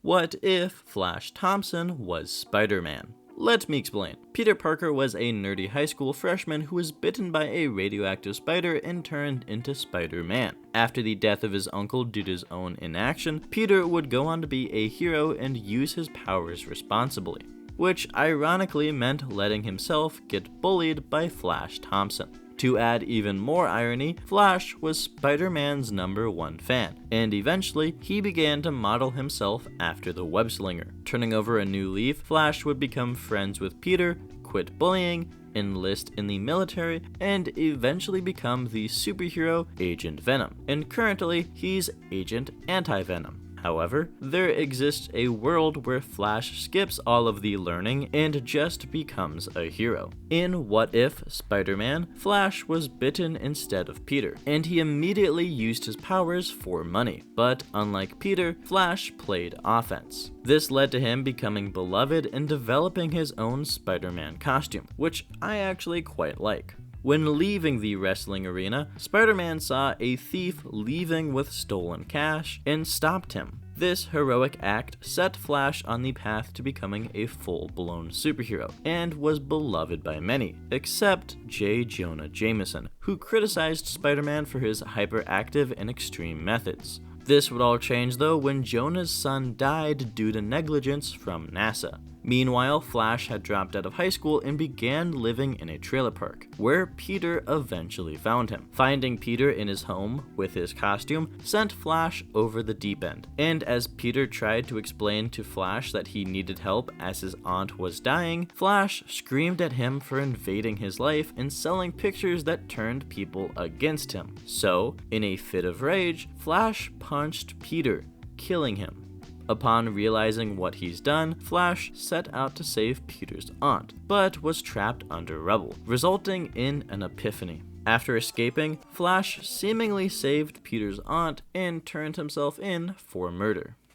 What if Flash Thompson was Spider-Man? Let me explain. Peter Parker was a nerdy high school freshman who was bitten by a radioactive spider and turned into Spider-Man. After the death of his uncle due to his own inaction, Peter would go on to be a hero and use his powers responsibly, which ironically meant letting himself get bullied by Flash Thompson. To add even more irony, Flash was Spider-Man's #1 fan, and eventually he began to model himself after the web-slinger. Turning over a new leaf, Flash would become friends with Peter, quit bullying, enlist in the military, and eventually become the superhero Agent Venom. And currently, he's Agent Anti-Venom. However, there exists a world where Flash skips all of the learning and just becomes a hero. In What If Spider-Man, Flash was bitten instead of Peter, and he immediately used his powers for money. But unlike Peter, Flash played offense. This led to him becoming beloved and developing his own Spider-Man costume, which I actually quite like. When leaving the wrestling arena, Spider-Man saw a thief leaving with stolen cash and stopped him. This heroic act set Flash on the path to becoming a full-blown superhero, and was beloved by many, except J. Jonah Jameson, who criticized Spider-Man for his hyperactive and extreme methods. This would all change though when Jonah's son died due to negligence from NASA. Meanwhile, Flash had dropped out of high school and began living in a trailer park, where Peter eventually found him. Finding Peter in his home with his costume sent Flash over the deep end, and as Peter tried to explain to Flash that he needed help as his aunt was dying, Flash screamed at him for invading his life and selling pictures that turned people against him. So, in a fit of rage, Flash punched Peter, killing him. Upon realizing what he's done, Flash set out to save Peter's aunt, but was trapped under rubble, resulting in an epiphany. After escaping, Flash seemingly saved Peter's aunt and turned himself in for murder.